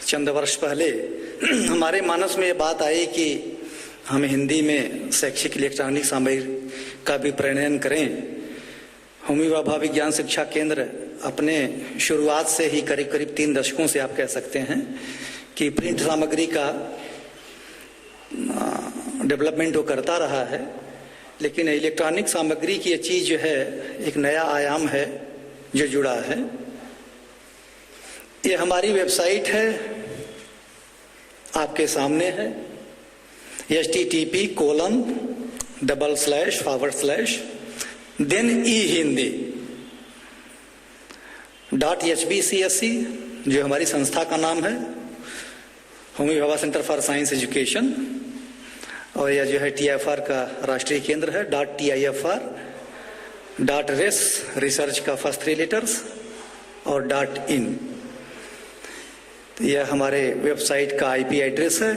चंद वर्ष पहले हमारे मानस में ये बात आई कि हम हिंदी में शैक्षिक इलेक्ट्रॉनिक सामग्री का भी प्रणयन करें। होमी भाभा विज्ञान शिक्षा केंद्र अपने शुरुआत से ही करीब करीब 3 दशकों से आप कह सकते हैं कि प्रिंट सामग्री का डेवलपमेंट वो करता रहा है, लेकिन इलेक्ट्रॉनिक सामग्री की ये चीज़ जो है एक नया आयाम है जो जुड़ा है। ये हमारी वेबसाइट है, आपके सामने है http://e-hindi.hbcsc जो हमारी संस्था का नाम है, Homi Bhabha centre for science education, और यह जो है TIFR का राष्ट्रीय केंद्र है .TIFR.res रिसर्च का फर्स्ट 3 लेटर्स और .in। तो यह हमारे वेबसाइट का IP एड्रेस है।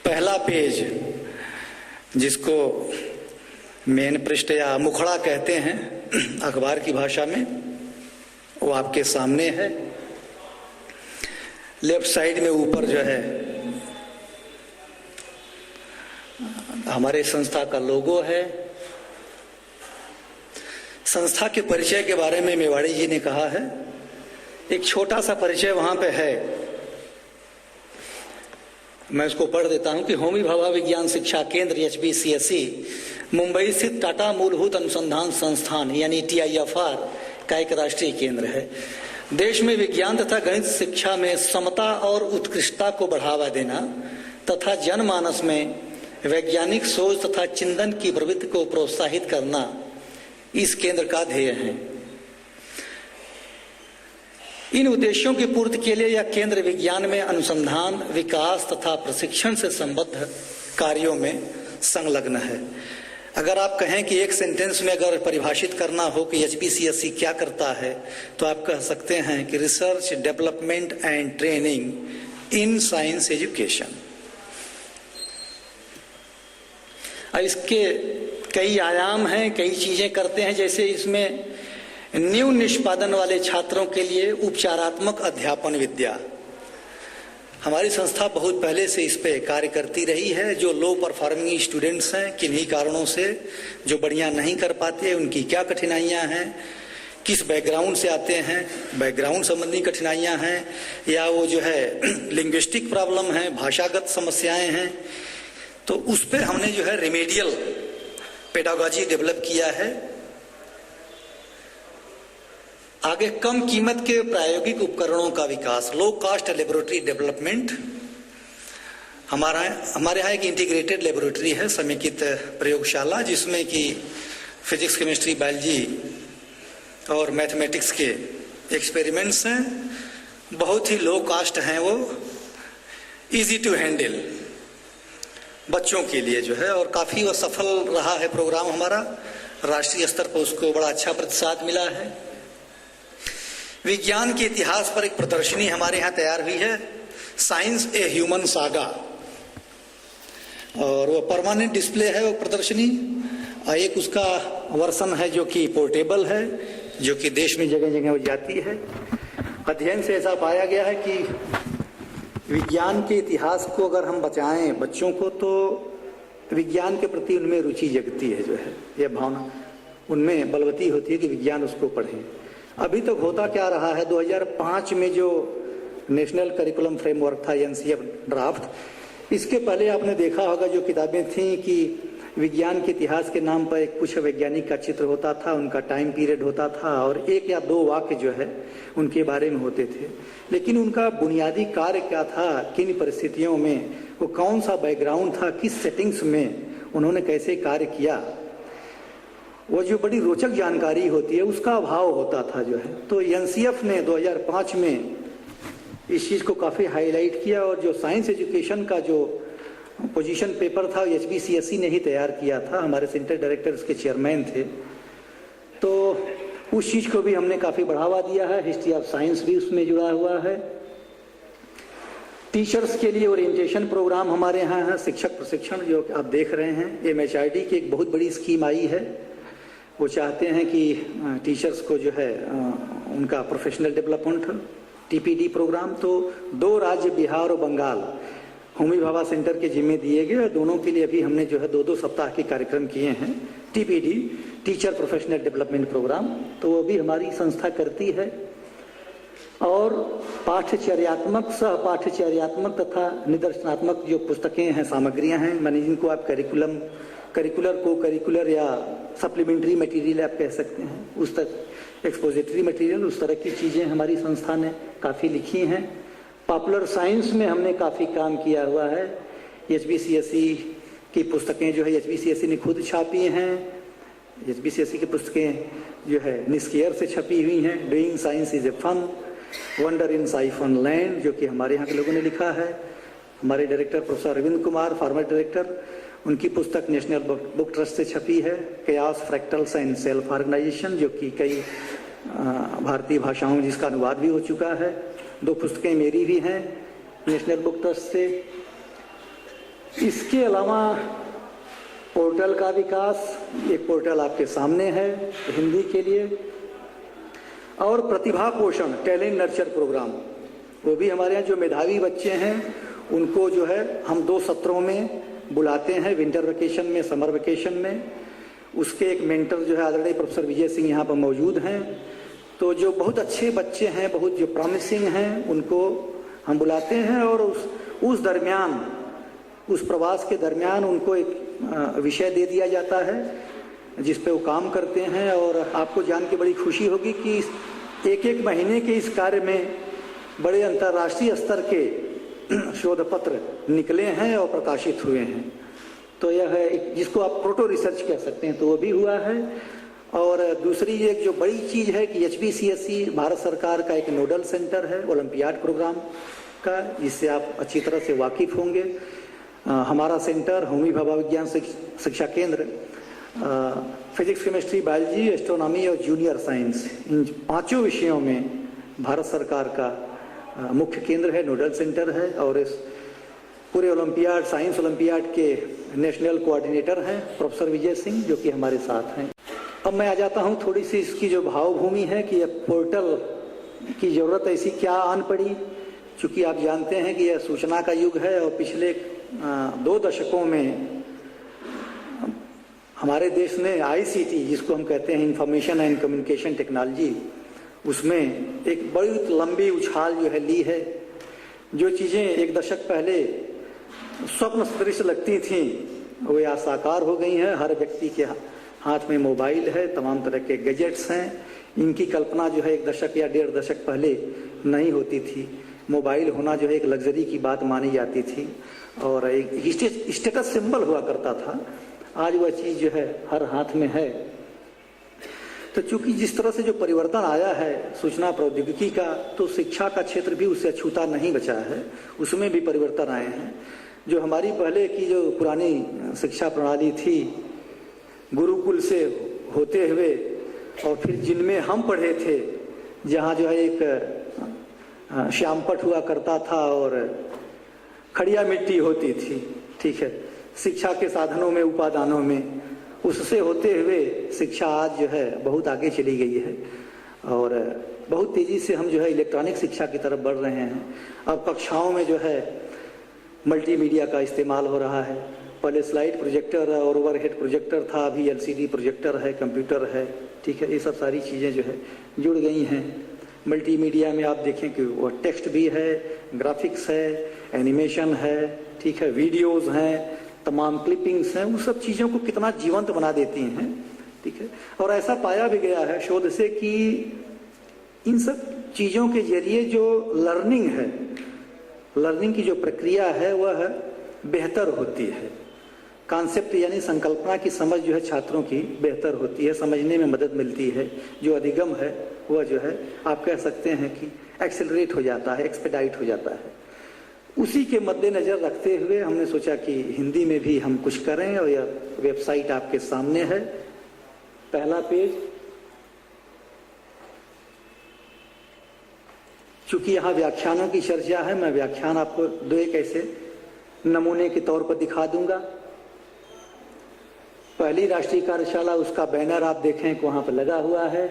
पहला पेज जिसको मेन पृष्ठ या मुखड़ा कहते हैं अखबार की भाषा में, वो आपके सामने है। लेफ्ट साइड में ऊपर जो है हमारे संस्था का लोगो है। संस्था के परिचय के बारे में मेवाड़ी जी ने कहा है, एक छोटा सा परिचय वहां पे है, मैं उसको पढ़ देता हूं कि होमी भाभा विज्ञान शिक्षा केंद्र HBCSC मुंबई स्थित टाटा मूलभूत अनुसंधान संस्थान यानी TIFR का एक राष्ट्रीय केंद्र है। देश में विज्ञान तथा गणित शिक्षा में समता और उत्कृष्टता को बढ़ावा देना तथा जनमानस में वैज्ञानिक सोच तथा चिंतन की प्रवृत्ति को प्रोत्साहित करना इस केंद्र का ध्येय है। इन उद्देश्यों की पूर्ति के लिए यह केंद्र विज्ञान में अनुसंधान, विकास तथा प्रशिक्षण से संबद्ध कार्यों में संलग्न है। अगर आप कहें कि एक सेंटेंस में अगर परिभाषित करना हो कि HBCSC क्या करता है, तो आप कह सकते हैं कि research, development and training in science education. इसके कई आयाम हैं, कई चीजें करते हैं, जैसे इसमें न्यून निष्पादन वाले छात्रों के लिए उपचारात्मक अध्यापन विद्या। हमारी संस्था बहुत पहले से इस पे कार्य करती रही है। जो लो परफॉर्मिंग स्टूडेंट्स हैं, किन्हीं कारणों से जो बढ़िया नहीं कर पाते, उनकी क्या कठिनाइयां हैं, किस बैकग्राउंड से आते हैं, बैकग्राउंड संबंधी कठिनाइयां हैं, या वो जो है लिंग्विस्टिक प्रॉब्लम है, भाषागत समस्याएं हैं, तो उस पर हमने जो है रेमेडियल पेडागोजी डेवलप किया है। आगे कम कीमत के प्रायोगिक उपकरणों का विकास, लो कॉस्ट लेबोरेटरी डेवलपमेंट। हमारे यहाँ एक इंटीग्रेटेड लेबोरेटरी है, समेकित प्रयोगशाला, जिसमें कि फिजिक्स, केमिस्ट्री, बायोलॉजी और मैथमेटिक्स के एक्सपेरिमेंट्स हैं। बहुत ही लो कॉस्ट हैं, वो इजी टू हैंडल बच्चों के लिए जो है, और काफ़ी वो सफल रहा है प्रोग्राम हमारा। राष्ट्रीय स्तर पर उसको बड़ा अच्छा प्रतिसाद मिला है। विज्ञान के इतिहास पर एक प्रदर्शनी हमारे यहाँ तैयार हुई है, साइंस ए ह्यूमन सागा, और वो परमानेंट डिस्प्ले है वो प्रदर्शनी। और एक उसका वर्सन है जो कि पोर्टेबल है, जो कि देश में जगह जगह जाती है। अध्ययन से ऐसा पाया गया है कि विज्ञान के इतिहास को अगर हम बचाएं बच्चों को, तो विज्ञान के प्रति उनमें रुचि जगती है, जो है यह भावना उनमें बलवती होती है कि विज्ञान उसको पढ़ें। अभी तक होता क्या रहा है, 2005 में जो नेशनल करिकुलम फ्रेमवर्क था NCF ड्राफ्ट, इसके पहले आपने देखा होगा जो किताबें थीं कि विज्ञान के इतिहास के नाम पर एक कुछ वैज्ञानिक का चित्र होता था, उनका टाइम पीरियड होता था, और 1 या 2 वाक्य जो है उनके बारे में होते थे। लेकिन उनका बुनियादी कार्य क्या था, किन परिस्थितियों में, वो कौन सा बैकग्राउंड था, किस सेटिंग्स में उन्होंने कैसे कार्य किया, वो जो बड़ी रोचक जानकारी होती है उसका अभाव होता था जो है। तो NCF ने 2005 में इस चीज़ को काफ़ी हाईलाइट किया, और जो साइंस एजुकेशन का जो पोजीशन पेपर था HBCSC ने ही तैयार किया था, हमारे सेंटर डायरेक्टर उसके चेयरमैन थे। तो उस चीज़ को भी हमने काफ़ी बढ़ावा दिया है। हिस्ट्री ऑफ साइंस भी उसमें जुड़ा हुआ है। टीचर्स के लिए ओरिएंटेशन प्रोग्राम हमारे यहाँ है, शिक्षक प्रशिक्षण जो आप देख रहे हैं। MHRD की एक बहुत बड़ी स्कीम आई है, वो चाहते हैं कि टीचर्स को जो है उनका प्रोफेशनल डेवलपमेंट टीपीडी प्रोग्राम। तो 2 राज्य बिहार और बंगाल होमी भाभा सेंटर के जिम्मे दिए गए और दोनों के लिए अभी हमने जो है 2-2 सप्ताह के कार्यक्रम किए हैं। TPD, teacher professional development programme, तो वो भी हमारी संस्था करती है। और पाठ्यचर्यात्मक, सह पाठ्यचर्यात्मक तथा निदर्शनात्मक जो पुस्तकें हैं, सामग्रियां हैं, माने जिनको आप करिकुलर, को करिकुलर या सप्लीमेंट्री मटेरियल आप कह सकते हैं, उस तक एक्सपोजिटरी मटेरियल, उस तरह की चीज़ें हमारी संस्था ने काफ़ी लिखी हैं। पॉपुलर साइंस में हमने काफ़ी काम किया हुआ है। HBCSE की पुस्तकें जो है HBCSE ने खुद छापी हैं। HBCSE की पुस्तकें जो है निस्केयर से छपी हुई हैं। Doing science is a fun, wonder in siphon land, जो कि हमारे यहाँ के लोगों ने लिखा है। हमारे director professor Arvind Kumar, former director, उनकी पुस्तक नेशनल बुक ट्रस्ट से छपी है। कयास, फ्रैक्टल्स एंड सेल्फ ऑर्गेनाइजेशन, जो कि कई भारतीय भाषाओं में जिसका अनुवाद भी हो चुका है। 2 पुस्तकें मेरी भी हैं नेशनल बुक ट्रस्ट से। इसके अलावा पोर्टल का विकास, एक पोर्टल आपके सामने है हिंदी के लिए, और प्रतिभा पोषण, टैलेंट नर्चर प्रोग्राम, वो भी हमारे यहाँ जो मेधावी बच्चे हैं उनको जो है हम 2 सत्रों में बुलाते हैं, विंटर वेकेशन में, समर वेकेशन में। उसके एक मेंटर जो है आदरणीय प्रोफेसर विजय सिंह यहाँ पर मौजूद हैं। तो जो बहुत अच्छे बच्चे हैं, बहुत जो प्रॉमिसिंग हैं, उनको हम बुलाते हैं और उस दरमियान, उस प्रवास के दरमियान उनको एक विषय दे दिया जाता है जिस पे वो काम करते हैं। और आपको जान के बड़ी खुशी होगी कि 1-1 महीने के इस कार्य में बड़े अंतर्राष्ट्रीय स्तर के शोध पत्र निकले हैं और प्रकाशित हुए हैं। तो यह है जिसको आप प्रोटो रिसर्च कह सकते हैं, तो वो भी हुआ है। और दूसरी एक जो बड़ी चीज़ है कि HBCSE भारत सरकार का एक नोडल सेंटर है ओलंपियाड प्रोग्राम का, जिससे आप अच्छी तरह से वाकिफ होंगे। हमारा सेंटर होमी भाभा विज्ञान शिक्षा केंद्र फिजिक्स, केमिस्ट्री, बायोलॉजी, एस्ट्रोनॉमी और जूनियर साइंस, इन 5 विषयों में भारत सरकार का मुख्य केंद्र है, नोडल सेंटर है। और इस पूरे ओलंपियाड, साइंस ओलंपियाड के नेशनल कोऑर्डिनेटर हैं प्रोफेसर विजय सिंह, जो कि हमारे साथ हैं। अब मैं आ जाता हूं थोड़ी सी इसकी जो भावभूमि है कि यह पोर्टल की ज़रूरत ऐसी क्या आन पड़ी। चूँकि आप जानते हैं कि यह सूचना का युग है और पिछले 2 दशकों में हमारे देश ने ICT, जिसको हम कहते हैं इंफॉर्मेशन एंड कम्युनिकेशन टेक्नोलॉजी, उसमें एक बड़ी लंबी उछाल जो है ली है। जो चीज़ें 1 दशक पहले स्वप्न सदृश लगती थीं, वे आज साकार हो गई हैं। हर व्यक्ति के हाथ में मोबाइल है, तमाम तरह के गैजेट्स हैं। इनकी कल्पना जो है 1 दशक या 1.5 दशक पहले नहीं होती थी। मोबाइल होना जो है एक लग्जरी की बात मानी जाती थी और एक स्टेटस सिंबल हुआ करता था। आज वह चीज़ जो है हर हाथ में है। तो चूंकि जिस तरह से जो परिवर्तन आया है सूचना प्रौद्योगिकी का, तो शिक्षा का क्षेत्र भी उससे अछूता नहीं बचा है, उसमें भी परिवर्तन आए हैं। जो हमारी पहले की जो पुरानी शिक्षा प्रणाली थी, गुरुकुल से होते हुए और फिर जिनमें हम पढ़े थे, जहाँ जो है एक श्यामपट हुआ करता था और खड़िया मिट्टी होती थी, ठीक है, शिक्षा के साधनों में, उपादानों में, उससे होते हुए शिक्षा आज जो है बहुत आगे चली गई है और बहुत तेज़ी से हम जो है इलेक्ट्रॉनिक शिक्षा की तरफ बढ़ रहे हैं। अब कक्षाओं में जो है मल्टीमीडिया का इस्तेमाल हो रहा है। पहले स्लाइड प्रोजेक्टर और ओवरहेड प्रोजेक्टर था, अभी LCD प्रोजेक्टर है, कंप्यूटर है, ठीक है। ये सब सारी चीज़ें जो है जुड़ गई हैं। मल्टीमीडिया में आप देखें कि वो टेक्स्ट भी है, ग्राफिक्स है, एनिमेशन है, ठीक है, वीडियोज़ हैं, तमाम क्लिपिंग्स हैं, उन सब चीज़ों को कितना जीवंत बना देती हैं, ठीक है। और ऐसा पाया भी गया है शोध से कि इन सब चीज़ों के जरिए जो लर्निंग है, लर्निंग की जो प्रक्रिया है वह बेहतर होती है। कॉन्सेप्ट यानी संकल्पना की समझ जो है छात्रों की बेहतर होती है, समझने में मदद मिलती है। जो अधिगम है वह जो है आप कह सकते हैं कि एक्सेलरेट हो जाता है, एक्सपेडाइट हो जाता है। उसी के मद्देनजर रखते हुए हमने सोचा कि हिंदी में भी हम कुछ करें और यह वेबसाइट आपके सामने है। पहला पेज, चूंकि यहाँ व्याख्यानों की चर्चा है, मैं व्याख्यान आपको 2-1 ऐसे नमूने के तौर पर दिखा दूंगा। पहली राष्ट्रीय कार्यशाला, उसका बैनर आप देखें कि वहाँ पर लगा हुआ है।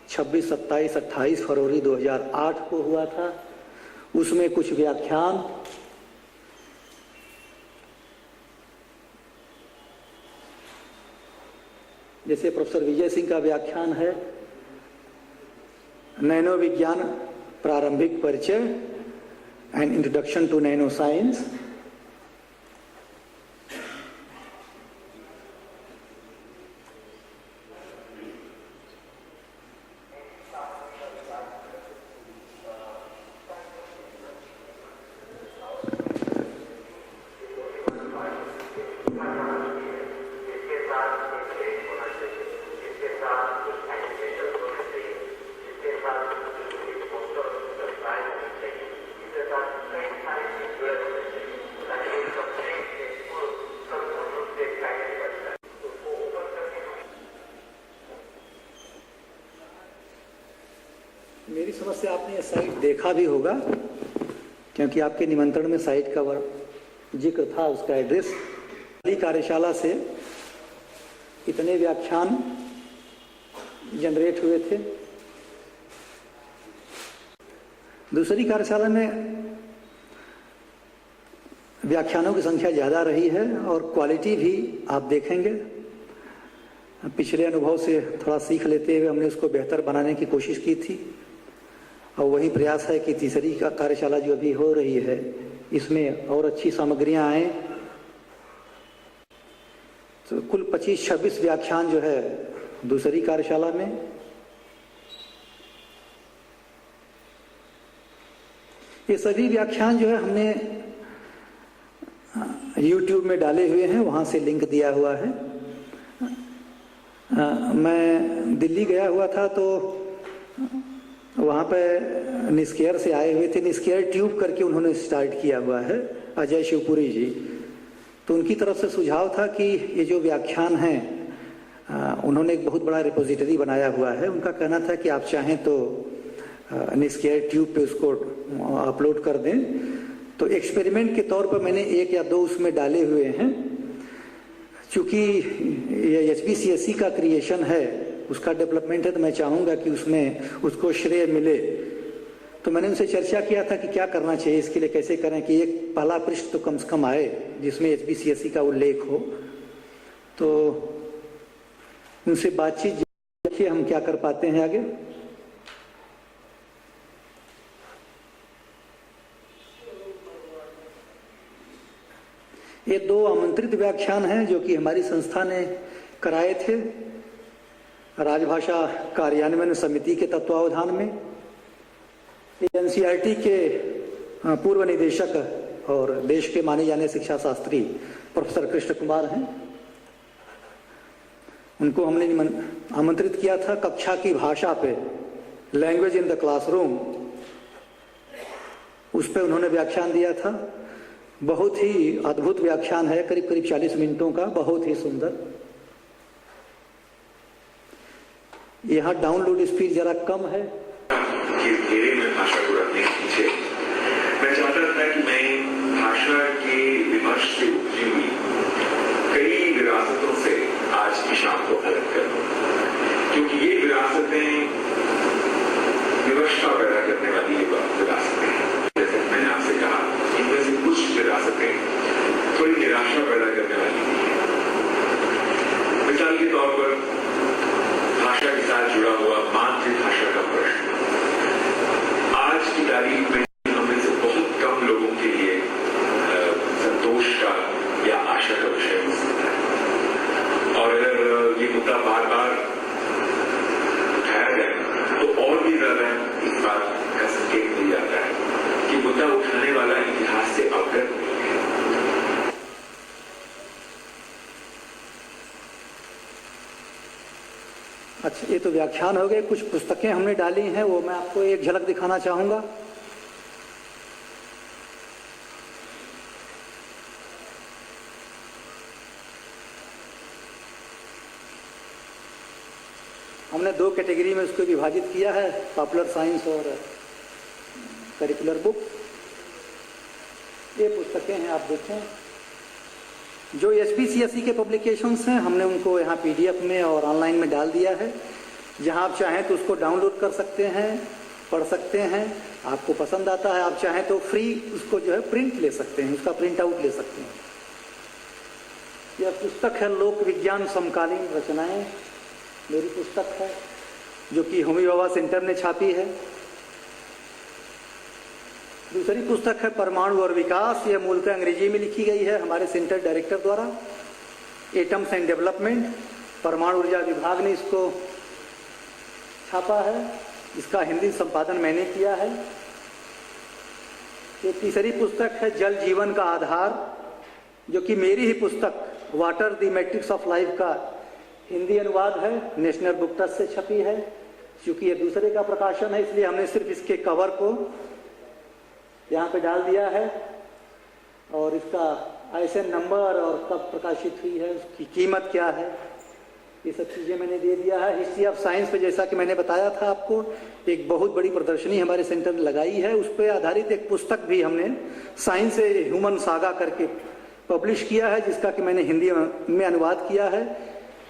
26, 27, 28 फरवरी 2008 को हुआ था। उसमें कुछ व्याख्यान जैसे प्रोफेसर विजय सिंह का व्याख्यान है नैनो विज्ञान प्रारंभिक परिचय and introduction to nano science. मेरी समझ से आपने ये साइट देखा भी होगा, क्योंकि आपके निमंत्रण में साइट का जिक्र था, उसका एड्रेस। कार्यशाला से इतने व्याख्यान जनरेट हुए थे। दूसरी कार्यशाला में व्याख्यानों की संख्या ज़्यादा रही है और क्वालिटी भी आप देखेंगे। पिछले अनुभव से थोड़ा सीख लेते हुए हमने उसको बेहतर बनाने की कोशिश की थी और वही प्रयास है कि तीसरी का कार्यशाला जो अभी हो रही है इसमें और अच्छी सामग्रियां आए। तो कुल 25-26 व्याख्यान जो है दूसरी कार्यशाला में, ये सभी व्याख्यान जो है हमने YouTube में डाले हुए हैं, वहां से लिंक दिया हुआ है। मैं दिल्ली गया हुआ था तो वहाँ पे निस्केयर से आए हुए थे, निस्केयर ट्यूब करके उन्होंने स्टार्ट किया हुआ है, अजय शिवपुरी जी। तो उनकी तरफ से सुझाव था कि ये जो व्याख्यान हैं उन्होंने एक बहुत बड़ा रिपोजिटरी बनाया हुआ है। उनका कहना था कि आप चाहें तो निस्केयर ट्यूब पे उसको अपलोड कर दें। तो एक्सपेरिमेंट के तौर पर मैंने 1 या 2 उसमें डाले हुए हैं। चूँकि ये HPCSC का क्रिएशन है, उसका डेवलपमेंट है, तो मैं चाहूँगा कि उसमें उसको श्रेय मिले। तो मैंने उनसे चर्चा किया था कि क्या करना चाहिए इसके लिए, कैसे करें कि एक पहला पृष्ठ तो कम से कम आए जिसमें HPCSC का उल्लेख हो। तो उनसे बातचीत देखिए हम क्या कर पाते हैं आगे। ये 2 आमंत्रित व्याख्यान हैं जो कि हमारी संस्था ने कराए थे राजभाषा कार्यान्वयन समिति के तत्वावधान में। NCERT के पूर्व निदेशक और देश के माने जाने शिक्षा शास्त्री प्रोफेसर कृष्ण कुमार हैं। उनको हमने आमंत्रित किया था कक्षा की भाषा पे, लैंग्वेज इन द क्लासरूम, उस पे उन्होंने व्याख्यान दिया था। बहुत ही अद्भुत व्याख्यान है, करीब 40 मिनटों का, बहुत ही सुंदर। यहाँ डाउनलोड स्पीड जरा कम है कि मेरे में भाषा को रखने के पीछे मैं चाहता था कि मैं भाषा के विमर्श से उपजी हुई कई विरासतों से आज की शाम को अलग करूं, क्योंकि ये विरासतें विवशता पैदा करने वाली विरासतें हैं। जैसे मैंने आपसे कहा, इनमें से कुछ विरासतें थोड़ी निराशा पैदा करने वाली भी है। मिसाल के तौर पर भाषा के साथ जुड़ा हुआ मातृभाषा का प्रश्न आज की तारीख में हमें से बहुत कम लोगों के लिए संतोष का या आशा का विषय हो सकता है। और अगर ये मुद्दा बार बार उठाया जाए तो और भी ज्यादा इस बात का संकेत मिल जाता है कि मुद्दा उठाने वाला इतिहास से अवगत नहीं है। अच्छा, ये तो व्याख्यान हो गए। कुछ पुस्तकें हमने डाली हैं, वो मैं आपको एक झलक दिखाना चाहूंगा। हमने 2 कैटेगरी में उसको विभाजित किया है, पॉपुलर साइंस और करिकुलर बुक। ये पुस्तकें हैं, आप देखें। जो HPCSC के पब्लिकेशंस हैं हमने उनको यहाँ PDF में और ऑनलाइन में डाल दिया है। जहां आप चाहें तो उसको डाउनलोड कर सकते हैं, पढ़ सकते हैं, आपको पसंद आता है, आप चाहें तो फ्री उसको जो है प्रिंट ले सकते हैं, उसका प्रिंट आउट ले सकते हैं। यह पुस्तक है लोक विज्ञान समकालीन रचनाएं, मेरी पुस्तक है जो कि होमी भाभा सेंटर ने छापी है। दूसरी पुस्तक है परमाणु और विकास, यह मूलतः अंग्रेजी में लिखी गई है हमारे सेंटर डायरेक्टर द्वारा। एटम्स एंड डेवलपमेंट, परमाणु ऊर्जा विभाग ने इसको छापा है, इसका हिंदी संपादन मैंने किया है। ये तीसरी पुस्तक है जल जीवन का आधार, जो कि मेरी ही पुस्तक water the matrix of life का हिंदी अनुवाद है, नेशनल बुक ट्रस्ट से छपी है। क्योंकि ये दूसरे का प्रकाशन है इसलिए हमने सिर्फ इसके कवर को यहाँ पे डाल दिया है और इसका ISN नंबर और कब प्रकाशित हुई है, उसकी कीमत क्या है, ये सब चीज़ें मैंने दे दिया है। हिस्ट्री ऑफ साइंस पे जैसा कि मैंने बताया था आपको, एक बहुत बड़ी प्रदर्शनी हमारे सेंटर ने लगाई है, उस पर आधारित एक पुस्तक भी हमने साइंस से ह्यूमन सागा करके पब्लिश किया है, जिसका कि मैंने हिंदी में अनुवाद किया है,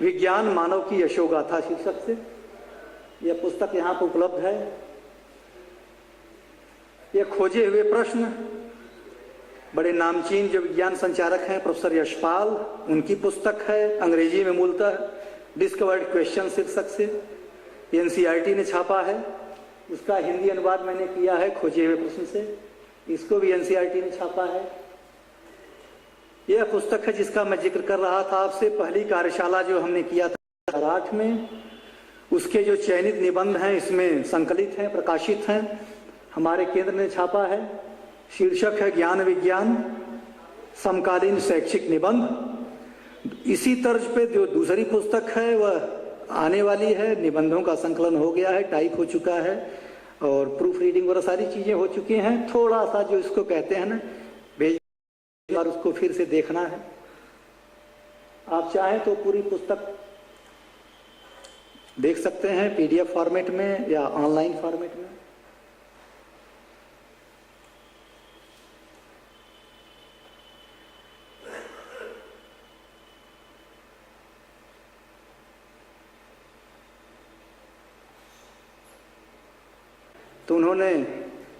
विज्ञान मानव की यशोगाथा शीर्षक से। यह पुस्तक यहाँ पर उपलब्ध है। ये खोजे हुए प्रश्न, बड़े नामचीन जो विज्ञान संचारक हैं प्रोफेसर यशपाल, उनकी पुस्तक है, अंग्रेजी में मूलतः डिस्कवर्ड क्वेश्चन शीर्षक से, NCERT ने छापा है, उसका हिंदी अनुवाद मैंने किया है खोजे हुए प्रश्न से, इसको भी NCERT ने छापा है। यह पुस्तक है जिसका मैं जिक्र कर रहा था आपसे, पहली कार्यशाला जो हमने किया था 2008 में, उसके जो चयनित निबंध हैं इसमें संकलित हैं, प्रकाशित हैं, हमारे केंद्र ने छापा है। शीर्षक है ज्ञान विज्ञान समकालीन शैक्षिक निबंध। इसी तर्ज पे जो दूसरी पुस्तक है वह आने वाली है, निबंधों का संकलन हो गया है, टाइप हो चुका है और प्रूफ रीडिंग वगैरह सारी चीजें हो चुकी हैं। थोड़ा सा जो इसको कहते हैं ना भेज और उसको फिर से देखना है। आप चाहें तो पूरी पुस्तक देख सकते हैं PDF फॉर्मेट में या ऑनलाइन फॉर्मेट में। तो उन्होंने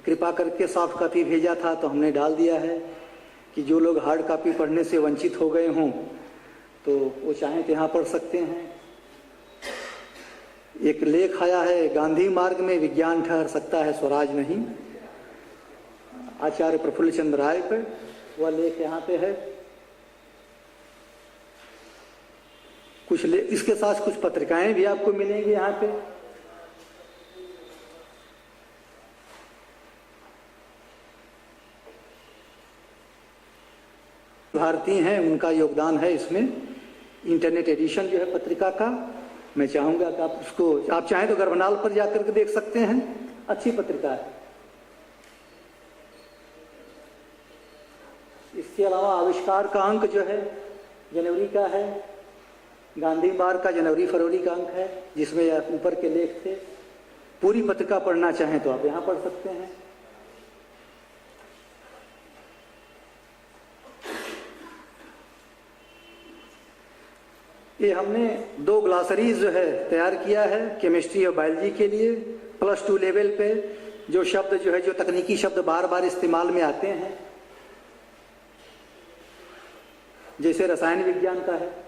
कृपा करके सॉफ्ट कॉपी भेजा था तो हमने डाल दिया है कि जो लोग हार्ड कॉपी पढ़ने से वंचित हो गए हों तो वो चाहें तो यहाँ पढ़ सकते हैं। एक लेख आया है, गांधी मार्ग में विज्ञान ठहर सकता है स्वराज नहीं, आचार्य प्रफुल्ल चंद्र राय पे, वह लेख यहाँ पे है। कुछ इसके साथ कुछ पत्रिकाएं भी आपको मिलेंगी यहाँ पे। भारतीय हैं उनका योगदान है इसमें। इंटरनेट एडिशन जो है पत्रिका का, मैं चाहूंगा कि आप उसको, आप चाहें तो गर्भनाल पर जाकर के देख सकते हैं, अच्छी पत्रिका है। इसके अलावा आविष्कार का अंक जो है जनवरी का है, गांधी मार्ग का जनवरी फरवरी का अंक है, जिसमें ऊपर के लेख थे। पूरी पत्रिका पढ़ना चाहें तो आप यहाँ पढ़ सकते हैं। ये हमने 2 ग्लासरीज जो है तैयार किया है केमिस्ट्री और बायोलॉजी के लिए, +2 लेवल पे, जो शब्द जो है, जो तकनीकी शब्द बार बार इस्तेमाल में आते हैं, जैसे रसायन विज्ञान का है।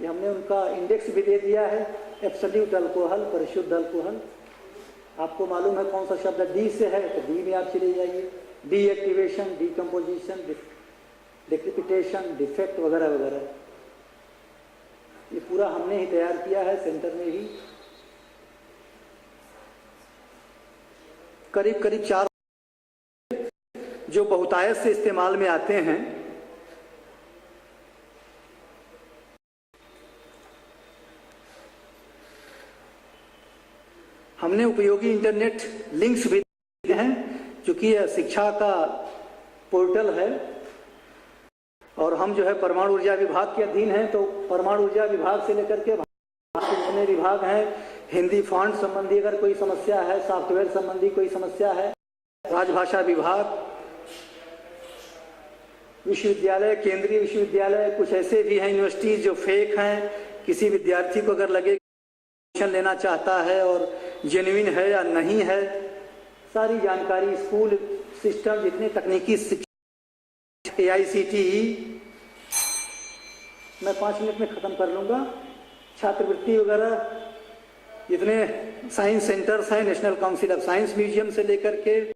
हमने उनका इंडेक्स भी दे दिया है, एब्सोल्यूट अल्कोहल, परिशुद्ध अल्कोहल। आपको मालूम है कौन सा शब्द डी से है तो डी में आप चले जाइए, डी एक्टिवेशन, डिकम्पोजिशन, डिक्रिपिटेशन, डिफेक्ट वगैरह वगैरह। ये पूरा हमने ही तैयार किया है सेंटर में ही। करीब करीब 4 जो बहुतायत से इस्तेमाल में आते हैं। हमने उपयोगी इंटरनेट लिंक्स भी दिए हैं, क्योंकि यह शिक्षा का पोर्टल है और हम जो है परमाणु ऊर्जा विभाग के अधीन हैं, तो परमाणु ऊर्जा विभाग से लेकर के जितने विभाग हैं, हिंदी फॉन्ट संबंधी अगर कोई समस्या है, सॉफ्टवेयर संबंधी कोई समस्या है, राजभाषा विभाग, विश्वविद्यालय, केंद्रीय विश्वविद्यालय, कुछ ऐसे भी हैं यूनिवर्सिटीज जो फेक हैं, किसी विद्यार्थी को अगर लगे एडमिशन लेना चाहता है और जेन्युइन है या नहीं है, सारी जानकारी स्कूल सिस्टम, जितने तकनीकी शिक्षा, AICTE, मैं 5 मिनट में खत्म कर लूंगा, छात्रवृत्ति वगैरह, जितने साइंस सेंटर्स हैं, national council of science museum से लेकर के